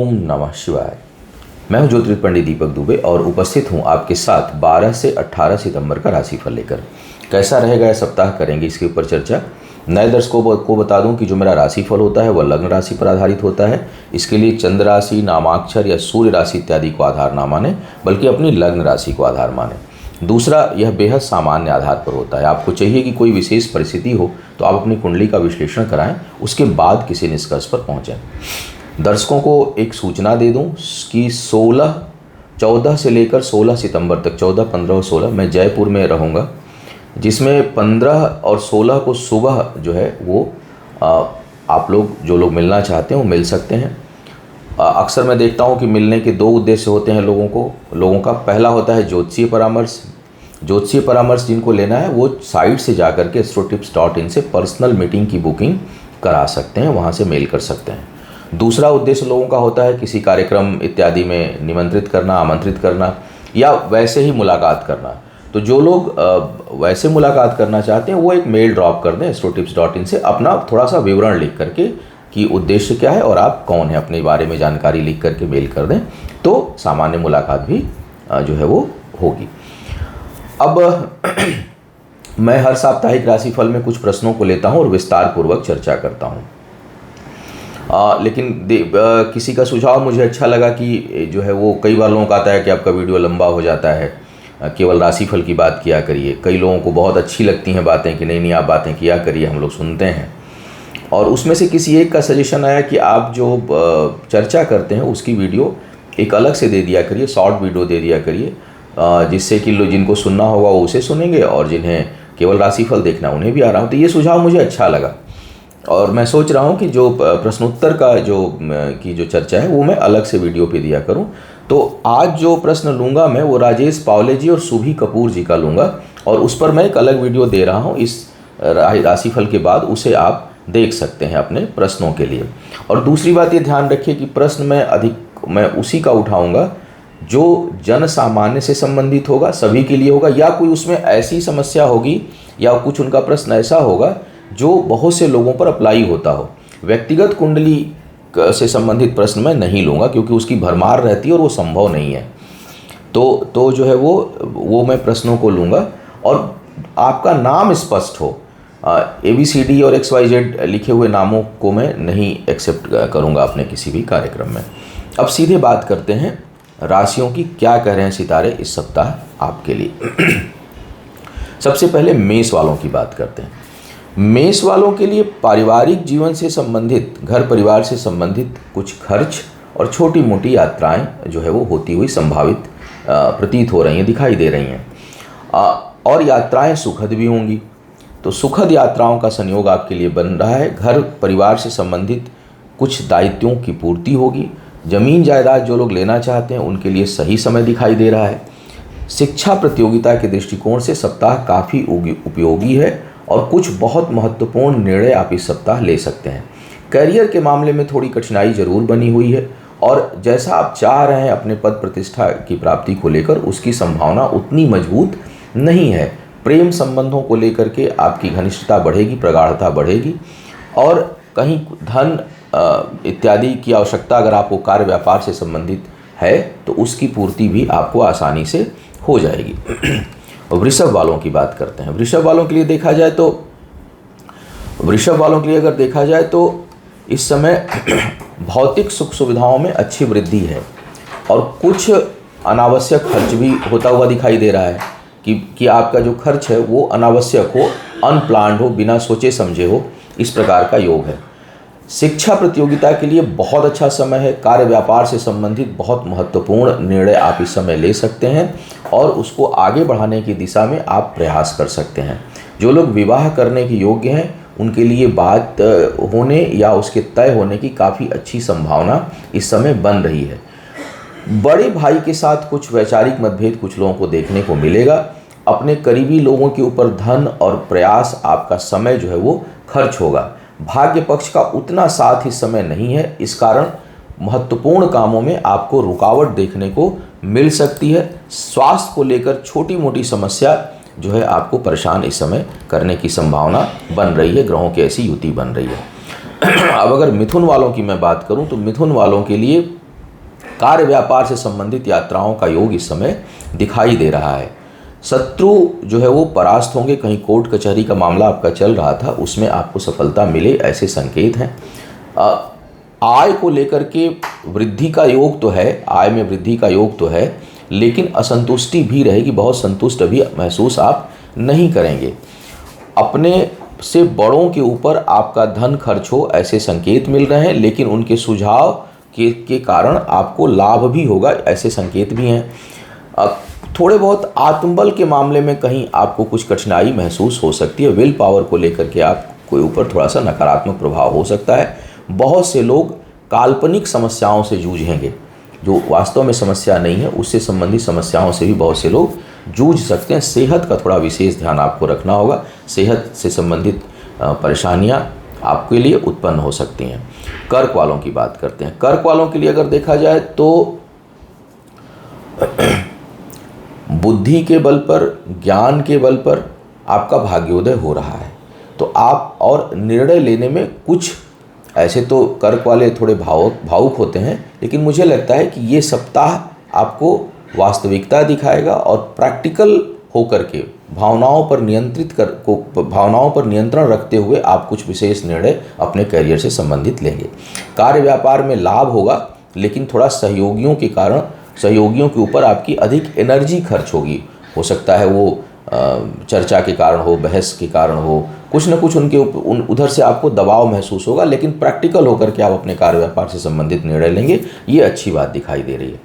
ओम नमः शिवाय। मैं हूं ज्योतिष पंडित दीपक दुबे और उपस्थित हूं आपके साथ 12 से 18 सितंबर का राशिफल लेकर। कैसा रहेगा यह सप्ताह, करेंगे इसके ऊपर चर्चा। नए दर्शकों को बता दूं कि जो मेरा राशिफल होता है वह लग्न राशि पर आधारित होता है। इसके लिए चंद्र राशि, नामाक्षर या सूर्य राशि इत्यादि को आधार ना माने, बल्कि अपनी लग्न राशि को आधार माने। दूसरा, यह बेहद सामान्य आधार पर होता है। आपको चाहिए कि कोई विशेष परिस्थिति हो तो आप अपनी कुंडली का विश्लेषण कराएं, उसके बाद किसी निष्कर्ष पर पहुंचें। दर्शकों को एक सूचना दे दूं कि 14 से लेकर 16 सितंबर तक, 14, 15 और 16 मैं जयपुर में रहूंगा, जिसमें 15 और 16 को सुबह जो है वो आप लोग जो लोग मिलना चाहते हैं वो मिल सकते हैं। अक्सर मैं देखता हूं कि मिलने के दो उद्देश्य होते हैं लोगों का। पहला होता है ज्योतिषीय परामर्श। ज्योतिषीय परामर्श जिनको लेना है वो साइट से जाकर के astrotips.in से पर्सनल मीटिंग की बुकिंग करा सकते हैं, वहां से मेल कर सकते हैं। दूसरा उद्देश्य लोगों का होता है किसी कार्यक्रम इत्यादि में निमंत्रित करना, आमंत्रित करना या वैसे ही मुलाकात करना। तो जो लोग वैसे मुलाकात करना चाहते हैं वो एक मेल ड्रॉप कर दें astrotips.in से, अपना थोड़ा सा विवरण लिख करके कि उद्देश्य क्या है और आप कौन है, अपने बारे में जानकारी लिख करके मेल कर दें, तो सामान्य मुलाकात भी जो है वो होगी। अब मैं हर साप्ताहिक राशिफल में कुछ प्रश्नों को लेता हूं और विस्तार पूर्वक चर्चा करता हूं। लेकिन किसी का सुझाव मुझे अच्छा लगा कि जो है वो कई बार लोगों का आता है कि आपका वीडियो लंबा हो जाता है, केवल राशिफल की बात किया करिए। कई लोगों को बहुत अच्छी लगती हैं बातें कि नहीं आप बातें किया करिए, हम लोग सुनते हैं। और उसमें से किसी एक का सजेशन आया कि आप जो चर्चा करते हैं उसकी वीडियो एक अलग से दे दिया करिए, शॉर्ट वीडियो दे दिया करिए, जिससे कि लोग जिनको सुनना होगा वो उसे सुनेंगे और जिन्हें केवल राशिफल देखना उन्हें भी आ रहा हो। तो ये सुझाव मुझे अच्छा लगा और मैं सोच रहा हूँ कि जो प्रश्नोत्तर का जो चर्चा है वो मैं अलग से वीडियो पे दिया करूँ। तो आज जो प्रश्न लूँगा मैं वो राजेश पावले जी और सुभी कपूर जी का लूँगा और उस पर मैं एक अलग वीडियो दे रहा हूँ इस राशिफल के बाद, उसे आप देख सकते हैं अपने प्रश्नों के लिए। और दूसरी बात ये ध्यान रखिए कि प्रश्न मैं उसी का उठाऊंगा जो जन सामान्य से संबंधित होगा, सभी के लिए होगा, या कोई उसमें ऐसी समस्या होगी या कुछ उनका प्रश्न ऐसा होगा जो बहुत से लोगों पर अप्लाई होता हो। व्यक्तिगत कुंडली से संबंधित प्रश्न मैं नहीं लूँगा क्योंकि उसकी भरमार रहती है और वो संभव नहीं है। तो जो है वो मैं प्रश्नों को लूँगा और आपका नाम स्पष्ट हो। ABCD और XYZ लिखे हुए नामों को मैं नहीं एक्सेप्ट करूंगा अपने किसी भी कार्यक्रम में। अब सीधे बात करते हैं राशियों की, क्या कह रहे हैं सितारे इस सप्ताह आपके लिए। सबसे पहले मेष वालों की बात करते हैं। मेष वालों के लिए पारिवारिक जीवन से संबंधित, घर परिवार से संबंधित कुछ खर्च और छोटी मोटी यात्राएं जो है वो होती हुई संभावित प्रतीत हो रही हैं, दिखाई दे रही हैं। और यात्राएं सुखद भी होंगी। तो सुखद यात्राओं का संयोग आपके लिए बन रहा है। घर परिवार से संबंधित कुछ दायित्वों की पूर्ति होगी। जमीन जायदाद जो लोग लेना चाहते हैं उनके लिए सही समय दिखाई दे रहा है। शिक्षा प्रतियोगिता के दृष्टिकोण से सप्ताह काफ़ी उपयोगी है और कुछ बहुत महत्वपूर्ण निर्णय आप इस सप्ताह ले सकते हैं। करियर के मामले में थोड़ी कठिनाई जरूर बनी हुई है और जैसा आप चाह रहे हैं अपने पद प्रतिष्ठा की प्राप्ति को लेकर, उसकी संभावना उतनी मजबूत नहीं है। प्रेम संबंधों को लेकर के आपकी घनिष्ठता बढ़ेगी, प्रगाढ़ता बढ़ेगी और कहीं धन इत्यादि की आवश्यकता अगर आपको कार्य व्यापार से संबंधित है तो उसकी पूर्ति भी आपको आसानी से हो जाएगी। वृषभ वालों की बात करते हैं। वृषभ वालों के लिए अगर देखा जाए तो इस समय भौतिक सुख सुविधाओं में अच्छी वृद्धि है और कुछ अनावश्यक खर्च भी होता हुआ दिखाई दे रहा है कि आपका जो खर्च है वो अनावश्यक हो, अनप्लान्ड हो, बिना सोचे समझे हो, इस प्रकार का योग है। शिक्षा प्रतियोगिता के लिए बहुत अच्छा समय है। कार्य व्यापार से संबंधित बहुत महत्वपूर्ण निर्णय आप इस समय ले सकते हैं और उसको आगे बढ़ाने की दिशा में आप प्रयास कर सकते हैं। जो लोग विवाह करने के योग्य हैं उनके लिए बात होने या उसके तय होने की काफ़ी अच्छी संभावना इस समय बन रही है। बड़े भाई के साथ कुछ वैचारिक मतभेद कुछ लोगों को देखने को मिलेगा। अपने करीबी लोगों के ऊपर धन और प्रयास, आपका समय जो है वो खर्च होगा। भाग्य पक्ष का उतना साथ इस समय नहीं है, इस कारण महत्वपूर्ण कामों में आपको रुकावट देखने को मिल सकती है। स्वास्थ्य को लेकर छोटी मोटी समस्या जो है आपको परेशान इस समय करने की संभावना बन रही है। ग्रहों की ऐसी युति बन रही है। अब अगर मिथुन वालों की मैं बात करूं तो मिथुन वालों के लिए कार्य व्यापार से संबंधित यात्राओं का योग इस समय दिखाई दे रहा है। शत्रु जो है वो परास्त होंगे। कहीं कोर्ट कचहरी का मामला आपका चल रहा था, उसमें आपको सफलता मिले, ऐसे संकेत हैं। आय को लेकर के वृद्धि का योग तो है, आय में वृद्धि का योग तो है, लेकिन असंतुष्टि भी रहेगी। बहुत संतुष्ट अभी महसूस आप नहीं करेंगे। अपने से बड़ों के ऊपर आपका धन खर्च हो, ऐसे संकेत मिल रहे हैं, लेकिन उनके सुझाव के कारण आपको लाभ भी होगा, ऐसे संकेत भी हैं। थोड़े बहुत आत्मबल के मामले में कहीं आपको कुछ कठिनाई महसूस हो सकती है। विल पावर को लेकर के आपके ऊपर थोड़ा सा नकारात्मक प्रभाव हो सकता है। बहुत से लोग काल्पनिक समस्याओं से जूझेंगे, जो वास्तव में समस्या नहीं है, उससे संबंधित समस्याओं से भी बहुत से लोग जूझ सकते हैं। सेहत का थोड़ा विशेष ध्यान आपको रखना होगा। सेहत से संबंधित परेशानियां आपके लिए उत्पन्न हो सकती हैं। कर्क वालों की बात करते हैं। कर्क वालों के लिए अगर देखा जाए तो बुद्धि के बल पर, ज्ञान के बल पर आपका भाग्योदय हो रहा है। तो आप और निर्णय लेने में कुछ, ऐसे तो कर्क वाले थोड़े भावुक होते हैं, लेकिन मुझे लगता है कि ये सप्ताह आपको वास्तविकता दिखाएगा और प्रैक्टिकल होकर के भावनाओं पर नियंत्रण रखते हुए आप कुछ विशेष निर्णय अपने करियर से संबंधित लेंगे। कार्य व्यापार में लाभ होगा, लेकिन थोड़ा सहयोगियों के ऊपर आपकी अधिक एनर्जी खर्च होगी। हो सकता है वो चर्चा के कारण हो, बहस के कारण हो, कुछ न कुछ उधर से आपको दबाव महसूस होगा, लेकिन प्रैक्टिकल होकर के आप अपने कार्य व्यापार से संबंधित निर्णय लेंगे, ये अच्छी बात दिखाई दे रही है।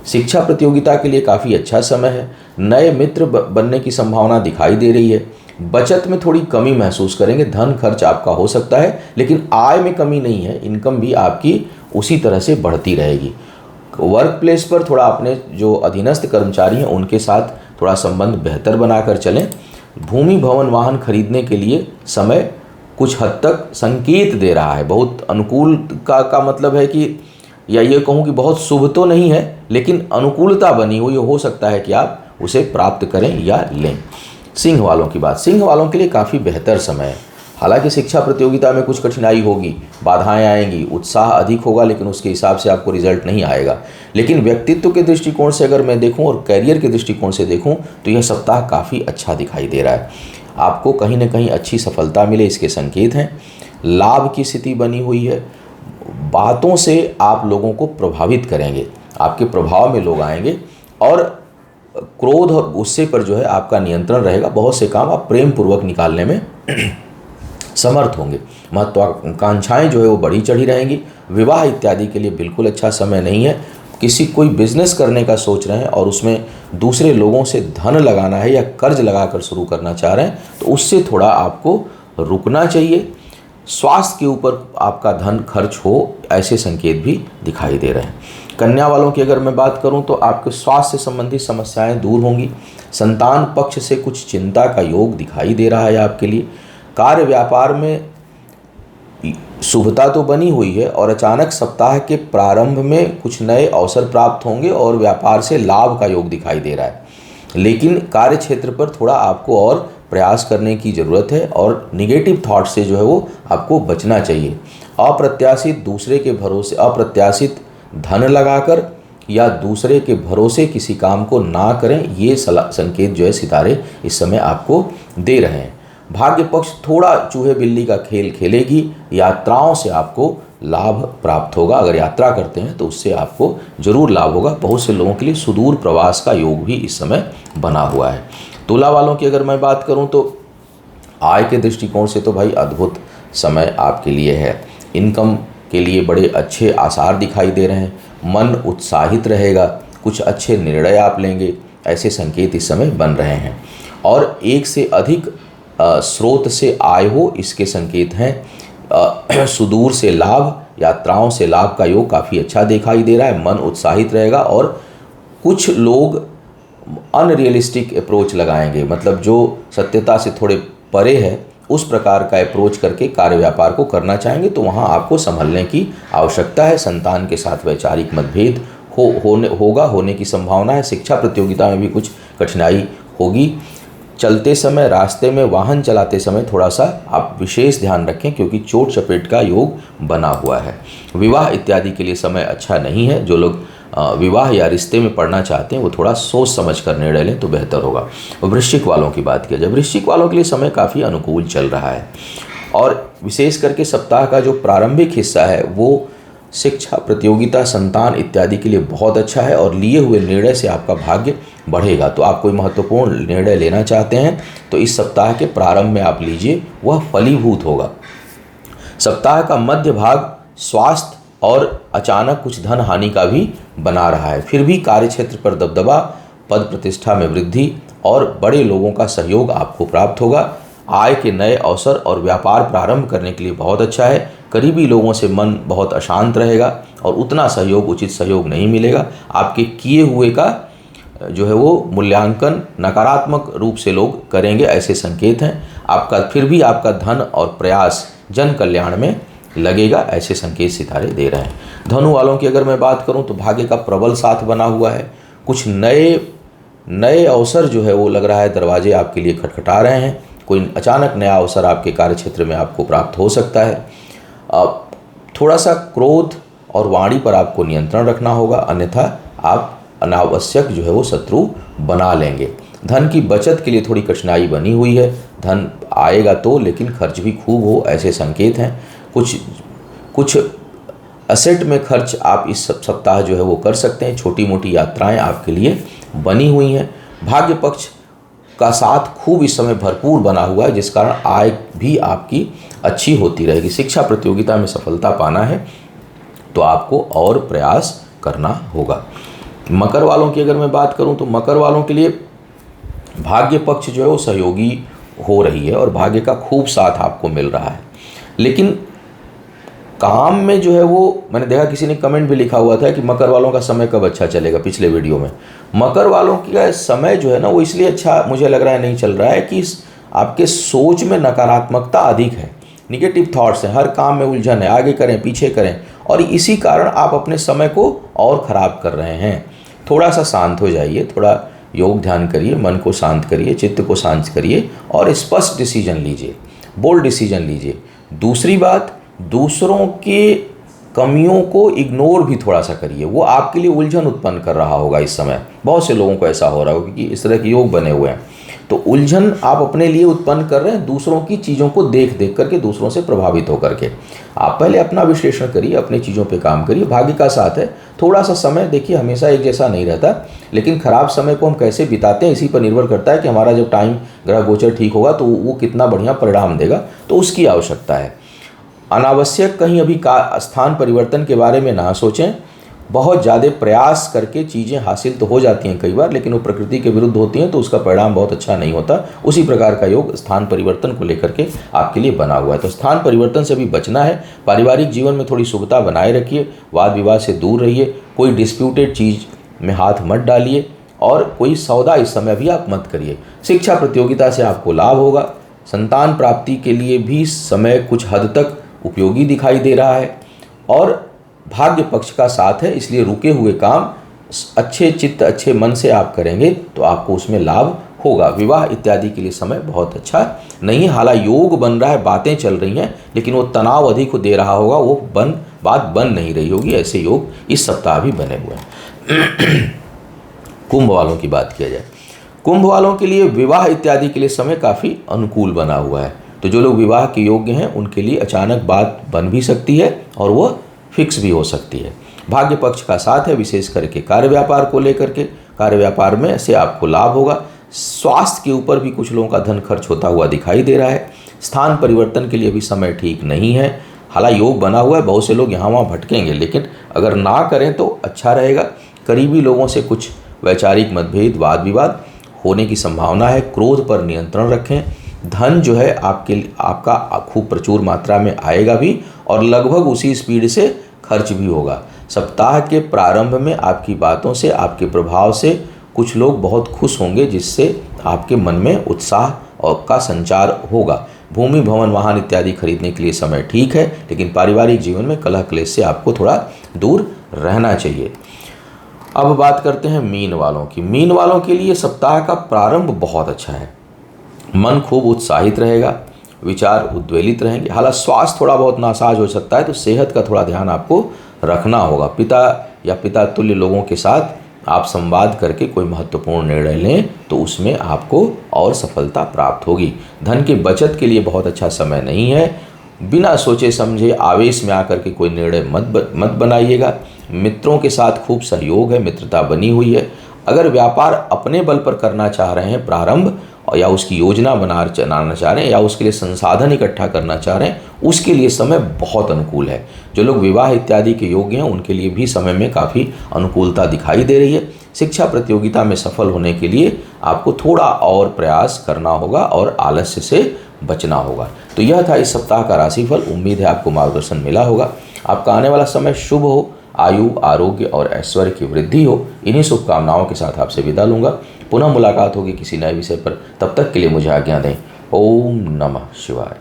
शिक्षा प्रतियोगिता के लिए काफ़ी अच्छा समय है। नए मित्र बनने की संभावना दिखाई दे रही है। बचत में थोड़ी कमी महसूस करेंगे। धन खर्च आपका हो सकता है, लेकिन आय में कमी नहीं है। इनकम भी आपकी उसी तरह से बढ़ती रहेगी। वर्क प्लेस पर थोड़ा अपने जो अधीनस्थ कर्मचारी हैं उनके साथ थोड़ा संबंध बेहतर बनाकर चलें। भूमि भवन वाहन खरीदने के लिए समय कुछ हद तक संकेत दे रहा है। बहुत अनुकूल का मतलब है कि, या ये कहूँ कि बहुत शुभ तो नहीं है, लेकिन अनुकूलता बनी हुई हो सकता है कि आप उसे प्राप्त करें या लें। सिंह वालों की बात, सिंह वालों के लिए काफ़ी बेहतर समय है। हालांकि शिक्षा प्रतियोगिता में कुछ कठिनाई होगी, बाधाएं आएंगी, उत्साह अधिक होगा, लेकिन उसके हिसाब से आपको रिजल्ट नहीं आएगा। लेकिन व्यक्तित्व के दृष्टिकोण से अगर मैं देखूं और करियर के दृष्टिकोण से देखूं तो यह सप्ताह काफ़ी अच्छा दिखाई दे रहा है। आपको कहीं ना कहीं अच्छी सफलता मिले, इसके संकेत हैं। लाभ की स्थिति बनी हुई है। बातों से आप लोगों को प्रभावित करेंगे, आपके प्रभाव में लोग आएंगे, और क्रोध और गुस्से पर जो है आपका नियंत्रण रहेगा। बहुत से काम आप प्रेम पूर्वक निकालने में समर्थ होंगे। महत्वाकांक्षाएं जो है वो बढ़ी चढ़ी रहेंगी। विवाह इत्यादि के लिए बिल्कुल अच्छा समय नहीं है। कोई बिजनेस करने का सोच रहे हैं और उसमें दूसरे लोगों से धन लगाना है या कर्ज लगाकर शुरू करना चाह रहे हैं, तो उससे थोड़ा आपको रुकना चाहिए। स्वास्थ्य के ऊपर आपका धन खर्च हो, ऐसे संकेत भी दिखाई दे रहे हैं। कन्या वालों की अगर मैं बात करूं तो आपके स्वास्थ्य से संबंधित समस्याएं दूर होंगी। संतान पक्ष से कुछ चिंता का योग दिखाई दे रहा है आपके लिए। कार्य व्यापार में शुभता तो बनी हुई है और अचानक सप्ताह के प्रारंभ में कुछ नए अवसर प्राप्त होंगे और व्यापार से लाभ का योग दिखाई दे रहा है। लेकिन कार्य क्षेत्र पर थोड़ा आपको और प्रयास करने की ज़रूरत है और निगेटिव थॉट से जो है वो आपको बचना चाहिए। अप्रत्याशित धन लगाकर या दूसरे के भरोसे किसी काम को ना करें, ये संकेत जो है सितारे इस समय आपको दे रहे हैं। भाग्य पक्ष थोड़ा चूहे बिल्ली का खेल खेलेगी। यात्राओं से आपको लाभ प्राप्त होगा। अगर यात्रा करते हैं तो उससे आपको जरूर लाभ होगा। बहुत से लोगों के लिए सुदूर प्रवास का योग भी इस समय बना हुआ है। तुला वालों की अगर मैं बात करूं तो आय के दृष्टिकोण से तो भाई अद्भुत समय आपके लिए है। इनकम के लिए बड़े अच्छे आसार दिखाई दे रहे हैं। मन उत्साहित रहेगा, कुछ अच्छे निर्णय आप लेंगे, ऐसे संकेत इस समय बन रहे हैं। और एक से अधिक स्रोत से आय हो, इसके संकेत हैं। सुदूर से लाभ, यात्राओं से लाभ का योग काफ़ी अच्छा दिखाई दे रहा है। मन उत्साहित रहेगा और कुछ लोग अनरियलिस्टिक अप्रोच लगाएंगे, मतलब जो सत्यता से थोड़े परे है उस प्रकार का अप्रोच करके कार्य व्यापार को करना चाहेंगे, तो वहाँ आपको संभलने की आवश्यकता है। संतान के साथ वैचारिक मतभेद होने की संभावना है। शिक्षा प्रतियोगिता में भी कुछ कठिनाई होगी। चलते समय, रास्ते में वाहन चलाते समय थोड़ा सा आप विशेष ध्यान रखें, क्योंकि चोट चपेट का योग बना हुआ है। विवाह इत्यादि के लिए समय अच्छा नहीं है। जो लोग विवाह या रिश्ते में पड़ना चाहते हैं वो थोड़ा सोच समझ कर निर्णय लें तो बेहतर होगा। वृश्चिक वालों की बात किया जाए, वृश्चिक वालों के लिए समय काफ़ी अनुकूल चल रहा है, और विशेष करके सप्ताह का जो प्रारंभिक हिस्सा है वो शिक्षा, प्रतियोगिता, संतान इत्यादि के लिए बहुत अच्छा है, और लिए हुए निर्णय से आपका भाग्य बढ़ेगा। तो आप कोई महत्वपूर्ण निर्णय लेना चाहते हैं तो इस सप्ताह के प्रारंभ में आप लीजिए, वह फलीभूत होगा। सप्ताह का मध्य भाग स्वास्थ्य और अचानक कुछ धन हानि का भी बना रहा है। फिर भी कार्यक्षेत्र पर दबदबा, पद प्रतिष्ठा में वृद्धि और बड़े लोगों का सहयोग आपको प्राप्त होगा। आय के नए अवसर और व्यापार प्रारंभ करने के लिए बहुत अच्छा है। करीबी लोगों से मन बहुत अशांत रहेगा और उतना सहयोग, उचित सहयोग नहीं मिलेगा। आपके किए हुए का जो है वो मूल्यांकन नकारात्मक रूप से लोग करेंगे, ऐसे संकेत हैं। आपका फिर भी आपका धन और प्रयास जन कल्याण में लगेगा, ऐसे संकेत सितारे दे रहे हैं। धनु वालों की अगर मैं बात करूं तो भाग्य का प्रबल साथ बना हुआ है। कुछ नए अवसर जो है वो लग रहा है दरवाजे आपके लिए खटखटा रहे हैं। कोई अचानक नया अवसर आपके कार्यक्षेत्र में आपको प्राप्त हो सकता है। थोड़ा सा क्रोध और वाणी पर आपको नियंत्रण रखना होगा, अन्यथा आप अनावश्यक जो है वो शत्रु बना लेंगे। धन की बचत के लिए थोड़ी कठिनाई बनी हुई है। धन आएगा तो, लेकिन खर्च भी खूब हो, ऐसे संकेत हैं। कुछ असेट में खर्च आप इस सप्ताह जो है वो कर सकते हैं। छोटी मोटी यात्राएं आपके लिए बनी हुई हैं। भाग्य पक्ष का साथ खूब इस समय भरपूर बना हुआ है, जिस कारण आय भी आपकी अच्छी होती रहेगी। शिक्षा प्रतियोगिता में सफलता पाना है तो आपको और प्रयास करना होगा। मकर वालों की अगर मैं बात करूं तो मकर वालों के लिए भाग्य पक्ष जो है वो सहयोगी हो रही है और भाग्य का खूब साथ आपको मिल रहा है। लेकिन काम में जो है वो, मैंने देखा किसी ने कमेंट भी लिखा हुआ था कि मकर वालों का समय कब अच्छा चलेगा, पिछले वीडियो में। मकर वालों का समय जो है ना वो इसलिए अच्छा मुझे लग रहा है नहीं चल रहा है कि आपके सोच में नकारात्मकता अधिक है, निगेटिव थॉट्स हैं, हर काम में उलझन है, आगे करें पीछे करें, और इसी कारण आप अपने समय को और ख़राब कर रहे हैं। थोड़ा सा शांत हो जाइए, थोड़ा योग ध्यान करिए, मन को शांत करिए, चित्त को शांत करिए और स्पष्ट डिसीजन लीजिए, बोल्ड डिसीजन लीजिए। दूसरी बात, दूसरों के कमियों को इग्नोर भी थोड़ा सा करिए, वो आपके लिए उलझन उत्पन्न कर रहा होगा इस समय। बहुत से लोगों को ऐसा हो रहा होगा क्योंकि इस तरह के योग बने हुए हैं। तो उलझन आप अपने लिए उत्पन्न कर रहे हैं दूसरों की चीज़ों को देख देख करके, दूसरों से प्रभावित होकर के। आप पहले अपना विश्लेषण करिए, अपनी चीज़ों पे काम करिए। भाग्य का साथ है। थोड़ा सा समय देखिए हमेशा एक जैसा नहीं रहता, लेकिन खराब समय को हम कैसे बिताते हैं इसी पर निर्भर करता है कि हमारा जब टाइम ग्रह गोचर ठीक होगा तो वो कितना बढ़िया परिणाम देगा, तो उसकी आवश्यकता है। अनावश्यक कहीं अभी का स्थान परिवर्तन के बारे में ना सोचें। बहुत ज़्यादा प्रयास करके चीज़ें हासिल तो हो जाती हैं कई बार, लेकिन वो प्रकृति के विरुद्ध होती हैं तो उसका परिणाम बहुत अच्छा नहीं होता। उसी प्रकार का योग स्थान परिवर्तन को लेकर के आपके लिए बना हुआ है। तो स्थान परिवर्तन से भी बचना है। पारिवारिक जीवन में थोड़ी शुभता बनाए रखिए, वाद विवाद से दूर रहिए, कोई डिस्प्यूटेड चीज़ में हाथ मत डालिए और कोई सौदा इस समय भी आप मत करिए। शिक्षा प्रतियोगिता से आपको लाभ होगा। संतान प्राप्ति के लिए भी समय कुछ हद तक उपयोगी दिखाई दे रहा है और भाग्य पक्ष का साथ है, इसलिए रुके हुए काम अच्छे चित्त अच्छे मन से आप करेंगे तो आपको उसमें लाभ होगा। विवाह इत्यादि के लिए समय बहुत अच्छा नहीं है। हालांकि योग बन रहा है, बातें चल रही हैं, लेकिन वो तनाव अधिक दे रहा होगा, वो बात बन नहीं रही होगी। ऐसे योग इस सप्ताह भी बने हुए हैं। कुंभ वालों की बात किया जाए, कुंभ वालों के लिए विवाह इत्यादि के लिए समय काफ़ी अनुकूल बना हुआ है। तो जो लोग विवाह के योग्य हैं उनके लिए अचानक बात बन भी सकती है और वह फिक्स भी हो सकती है। भाग्य पक्ष का साथ है, विशेष करके कार्य व्यापार को लेकर के। कार्य व्यापार में से आपको लाभ होगा। स्वास्थ्य के ऊपर भी कुछ लोगों का धन खर्च होता हुआ दिखाई दे रहा है। स्थान परिवर्तन के लिए भी समय ठीक नहीं है। हालांकि योग बना हुआ है, बहुत से लोग यहाँ वहाँ भटकेंगे, लेकिन अगर ना करें तो अच्छा रहेगा। करीबी लोगों से कुछ वैचारिक मतभेद, वाद विवाद होने की संभावना है। क्रोध पर नियंत्रण रखें। धन जो है आपका खूब प्रचुर मात्रा में आएगा भी और लगभग उसी स्पीड से खर्च भी होगा। सप्ताह के प्रारंभ में आपकी बातों से, आपके प्रभाव से कुछ लोग बहुत खुश होंगे, जिससे आपके मन में उत्साह और का संचार होगा। भूमि, भवन, वाहन इत्यादि खरीदने के लिए समय ठीक है, लेकिन पारिवारिक जीवन में कलह क्लेश से आपको थोड़ा दूर रहना चाहिए। अब बात करते हैं मीन वालों की। मीन वालों के लिए सप्ताह का प्रारंभ बहुत अच्छा है। मन खूब उत्साहित रहेगा, विचार उद्वेलित रहेंगे। हालांकि स्वास्थ्य थोड़ा बहुत नासाज हो सकता है, तो सेहत का थोड़ा ध्यान आपको रखना होगा। पिता या पिता तुल्य लोगों के साथ आप संवाद करके कोई महत्वपूर्ण निर्णय लें तो उसमें आपको और सफलता प्राप्त होगी। धन की बचत के लिए बहुत अच्छा समय नहीं है। बिना सोचे समझे आवेश में आकर के कोई निर्णय मत बनाइएगा। मित्रों के साथ खूब सहयोग है, मित्रता बनी हुई है। अगर व्यापार अपने बल पर करना चाह रहे हैं प्रारंभ, या उसकी योजना बनाना चाह रहे हैं, या उसके लिए संसाधन इकट्ठा करना चाह रहे हैं, उसके लिए समय बहुत अनुकूल है। जो लोग विवाह इत्यादि के योग्य हैं उनके लिए भी समय में काफ़ी अनुकूलता दिखाई दे रही है। शिक्षा प्रतियोगिता में सफल होने के लिए आपको थोड़ा और प्रयास करना होगा और आलस्य से बचना होगा। तो यह था इस सप्ताह का राशिफल। उम्मीद है आपको मार्गदर्शन मिला होगा। आपका आने वाला समय शुभ हो, आयु, आरोग्य और ऐश्वर्य की वृद्धि हो। इन्हीं शुभकामनाओं के साथ आपसे विदा लूंगा। पुनः मुलाकात होगी किसी नए विषय पर। तब तक के लिए मुझे आज्ञा दें। ओम नमः शिवाय।